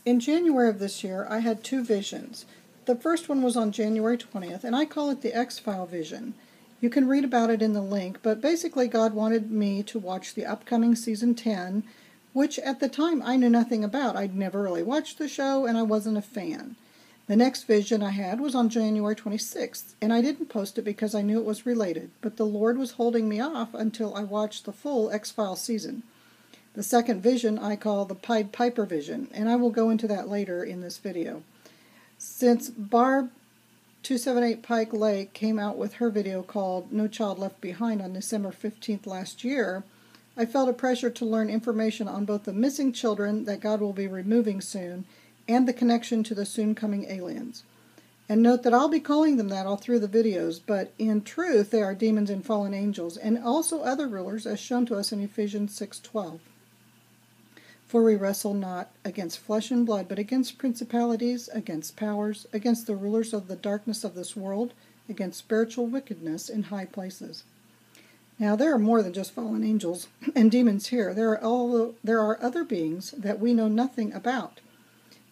In January of this year, I had two visions. The first one was on January 20th, and I call it the X-File vision. You can read about it in the link, but basically God wanted me to watch the upcoming season 10, which at the time I knew nothing about. I'd never really watched the show, and I wasn't a fan. The next vision I had was on January 26th, and I didn't post it because I knew it was related, but the Lord was holding me off until I watched the full X-File season. The second vision I call the Pied Piper vision, and I will go into that later in this video. Since Barb 278 Pike Lake came out with her video called No Child Left Behind on December 15th last year, I felt a pressure to learn information on both the missing children that God will be removing soon and the connection to the soon-coming aliens. And note that I'll be calling them that all through the videos, but in truth they are demons and fallen angels, and also other rulers as shown to us in Ephesians 6:12. For we wrestle not against flesh and blood, but against principalities, against powers, against the rulers of the darkness of this world, against spiritual wickedness in high places. Now there are more than just fallen angels and demons here. There are other beings that we know nothing about.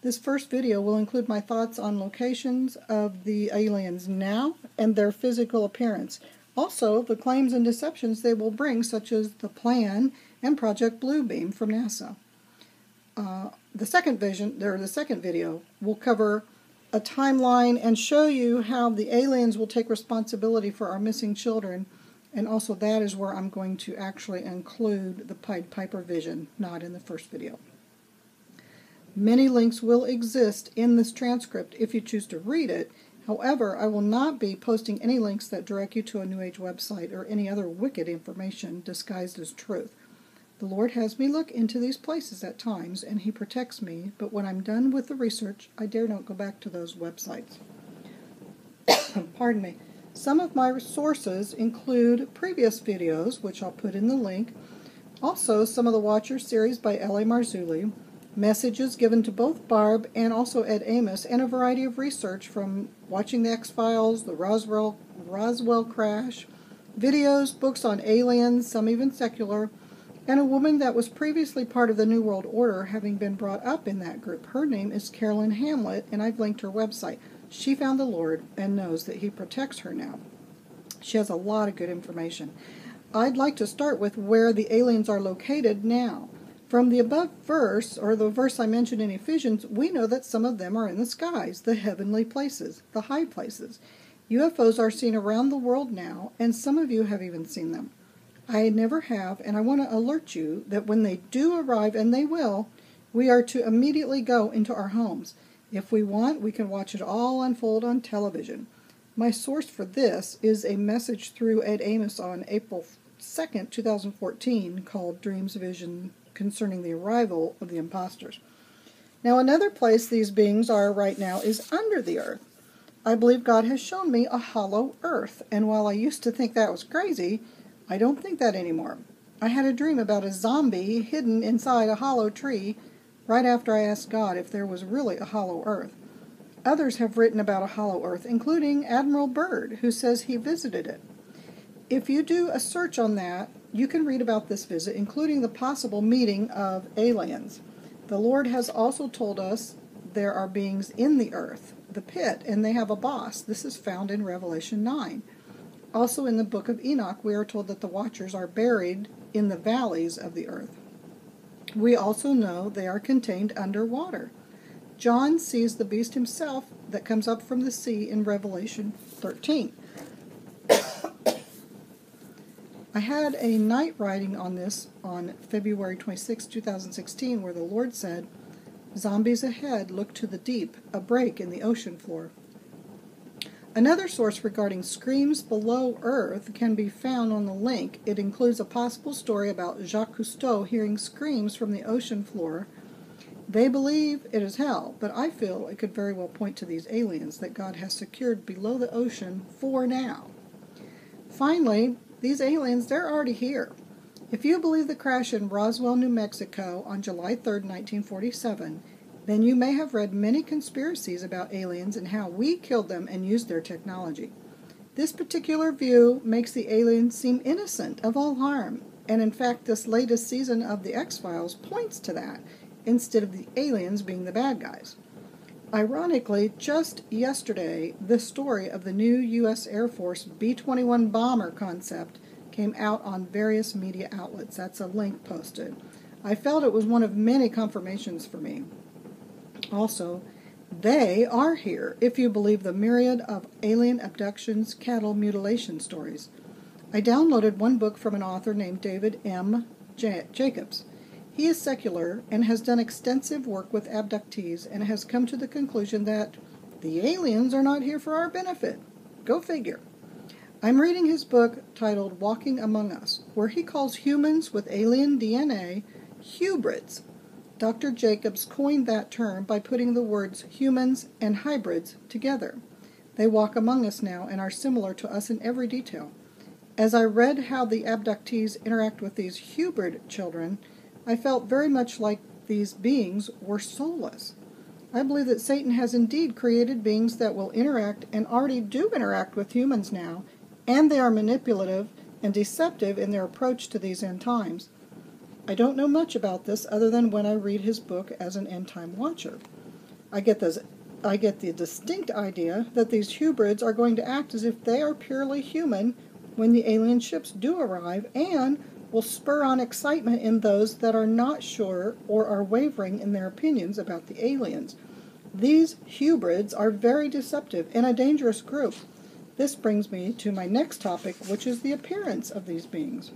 This first video will include my thoughts on locations of the aliens now and their physical appearance. Also, the claims and deceptions they will bring, such as the plan and Project Bluebeam from NASA. The second video will cover a timeline and show you how the aliens will take responsibility for our missing children, and also that is where I'm going to actually include the Pied Piper vision, not in the first video. Many links will exist in this transcript if you choose to read it. However, I will not be posting any links that direct you to a New Age website or any other wicked information disguised as truth. The Lord has me look into these places at times, and He protects me, but when I'm done with the research, I dare not go back to those websites. Pardon me. Some of my sources include previous videos, which I'll put in the link, also some of the Watcher series by L.A. Marzulli, messages given to both Barb and also Ed Amos, and a variety of research from watching the X-Files, the Roswell crash, videos, books on aliens, some even secular, and a woman that was previously part of the New World Order, having been brought up in that group. Her name is Carolyn Hamlet, and I've linked her website. She found the Lord and knows that He protects her now. She has a lot of good information. I'd like to start with where the aliens are located now. From the above verse, or the verse I mentioned in Ephesians, we know that some of them are in the skies, the heavenly places, the high places. UFOs are seen around the world now, and some of you have even seen them. I never have, and I want to alert you that when they do arrive, and they will, we are to immediately go into our homes. If we want, we can watch it all unfold on television. My source for this is a message through Ed Amos on April 2nd, 2014, called Dreams Vision Concerning the Arrival of the Imposters. Now, another place these beings are right now is under the earth. I believe God has shown me a hollow earth, and while I used to think that was crazy, I don't think that anymore. I had a dream about a zombie hidden inside a hollow tree right after I asked God if there was really a hollow earth. Others have written about a hollow earth, including Admiral Byrd, who says he visited it. If you do a search on that, you can read about this visit, including the possible meeting of aliens. The Lord has also told us there are beings in the earth, the pit, and they have a boss. This is found in Revelation 9. Also in the book of Enoch, we are told that the watchers are buried in the valleys of the earth. We also know they are contained underwater. John sees the beast himself that comes up from the sea in Revelation 13. I had a night writing on this on February 26, 2016, where the Lord said, "Zombies ahead, look to the deep, a break in the ocean floor." Another source regarding screams below Earth can be found on the link. It includes a possible story about Jacques Cousteau hearing screams from the ocean floor. They believe it is hell, but I feel it could very well point to these aliens that God has secured below the ocean for now. Finally, these aliens, they're already here. If you believe the crash in Roswell, New Mexico on July 3rd, 1947, then you may have read many conspiracies about aliens and how we killed them and used their technology. This particular view makes the aliens seem innocent of all harm, and in fact this latest season of the X-Files points to that. instead of the aliens being the bad guys. Ironically, just yesterday, the story of the new U.S. Air Force B-21 bomber concept came out on various media outlets. That's a link posted. I felt it was one of many confirmations for me. Also, they are here, if you believe the myriad of alien abductions, cattle mutilation stories. I downloaded one book from an author named David M. Jacobs. He is secular and has done extensive work with abductees and has come to the conclusion that the aliens are not here for our benefit. Go figure. I'm reading his book titled Walking Among Us, where he calls humans with alien DNA hybrids. Dr. Jacobs coined that term by putting the words humans and hybrids together. They walk among us now and are similar to us in every detail. As I read how the abductees interact with these hybrid children, I felt very much like these beings were soulless. I believe that Satan has indeed created beings that will interact and already do interact with humans now, and they are manipulative and deceptive in their approach to these end times. I don't know much about this other than when I read his book as an end-time watcher. I get the distinct idea that these hybrids are going to act as if they are purely human when the alien ships do arrive, and will spur on excitement in those that are not sure or are wavering in their opinions about the aliens. These hybrids are very deceptive and a dangerous group. This brings me to my next topic, which is the appearance of these beings.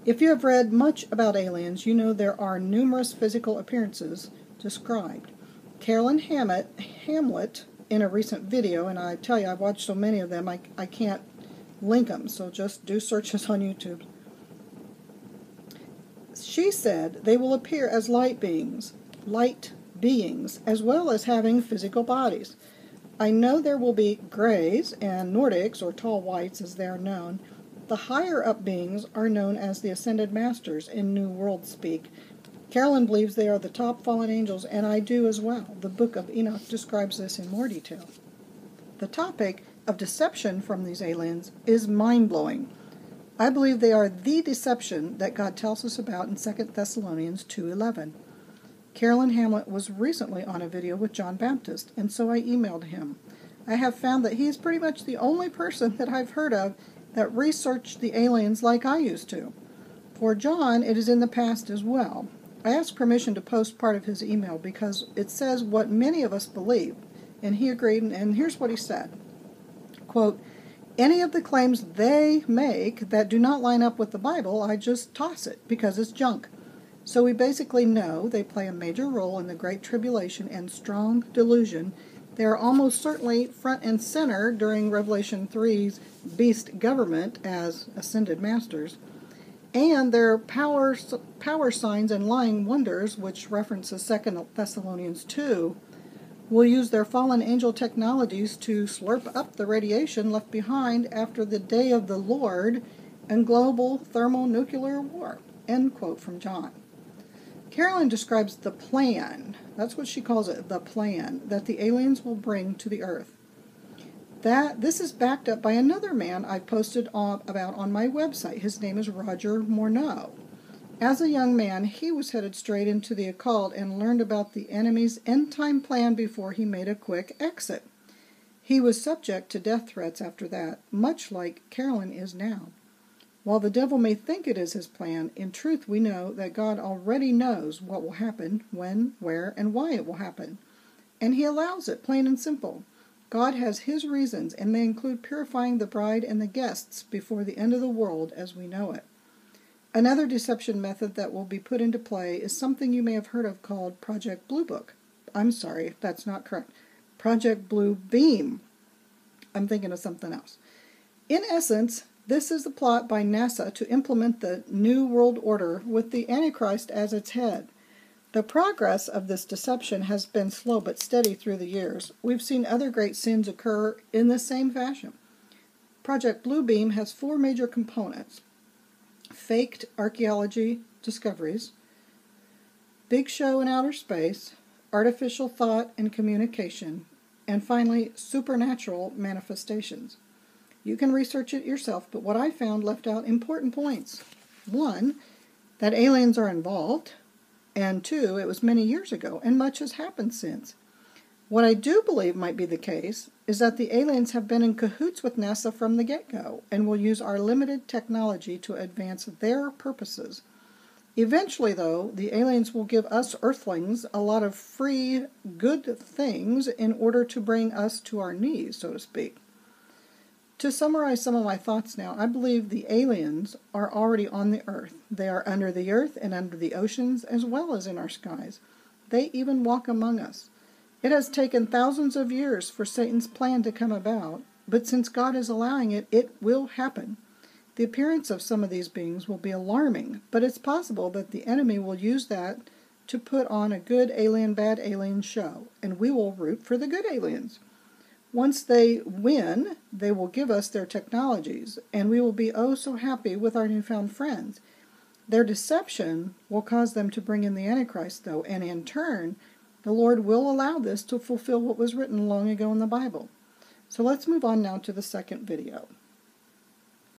If you have read much about aliens, you know there are numerous physical appearances described. Carolyn Hamlet, in a recent video, and I tell you, I've watched so many of them, I can't link them, so just do searches on YouTube. She said they will appear as light beings, as well as having physical bodies. I know there will be Greys and Nordics, or tall whites as they are known. The higher up beings are known as the Ascended Masters in New World speak. Carolyn believes they are the top fallen angels, and I do as well. The Book of Enoch describes this in more detail. The topic of deception from these aliens is mind-blowing. I believe they are the deception that God tells us about in 2 Thessalonians 2:11. Carolyn Hamlet was recently on a video with John Baptist, and so I emailed him. I have found that he is pretty much the only person that I've heard of that researched the aliens like I used to. For John, it is in the past as well. I asked permission to post part of his email because it says what many of us believe, and he agreed, and here's what he said. Quote, any of the claims they make that do not line up with the Bible, I just toss it because it's junk. So we basically know they play a major role in the Great Tribulation and strong delusion. They are almost certainly front and center during Revelation 3's beast government as ascended masters. And their power signs and lying wonders, which references 2 Thessalonians 2, will use their fallen angel technologies to slurp up the radiation left behind after the day of the Lord and global thermonuclear war. End quote from John. Carolyn describes the plan, that's what she calls it, the plan, that the aliens will bring to the earth. This is backed up by another man I've posted about on my website. His name is Roger Morneau. As a young man, he was headed straight into the occult and learned about the enemy's end-time plan before he made a quick exit. He was subject to death threats after that, much like Carolyn is now. While the devil may think it is his plan, in truth we know that God already knows what will happen, when, where, and why it will happen. And he allows it, plain and simple. God has his reasons, and they include purifying the bride and the guests before the end of the world as we know it. Another deception method that will be put into play is something you may have heard of called Project Blue Book. I'm sorry, that's not correct. Project Blue Beam. I'm thinking of something else. In essence, this is the plot by NASA to implement the New World Order with the Antichrist as its head. The progress of this deception has been slow but steady through the years. We've seen other great sins occur in the same fashion. Project Blue Beam has 4 major components: faked archaeology discoveries, big show in outer space, artificial thought and communication, and finally, supernatural manifestations. You can research it yourself, but what I found left out important points. 1, that aliens are involved. And 2, it was many years ago, and much has happened since. What I do believe might be the case is that the aliens have been in cahoots with NASA from the get-go and will use our limited technology to advance their purposes. Eventually, though, the aliens will give us Earthlings a lot of free, good things in order to bring us to our knees, so to speak. To summarize some of my thoughts now, I believe the aliens are already on the Earth. They are under the Earth and under the oceans as well as in our skies. They even walk among us. It has taken thousands of years for Satan's plan to come about, but since God is allowing it, it will happen. The appearance of some of these beings will be alarming, but it's possible that the enemy will use that to put on a good alien, bad alien show, and we will root for the good aliens. Once they win, they will give us their technologies, and we will be oh so happy with our newfound friends. Their deception will cause them to bring in the Antichrist, though, and in turn, the Lord will allow this to fulfill what was written long ago in the Bible. So let's move on now to the second video.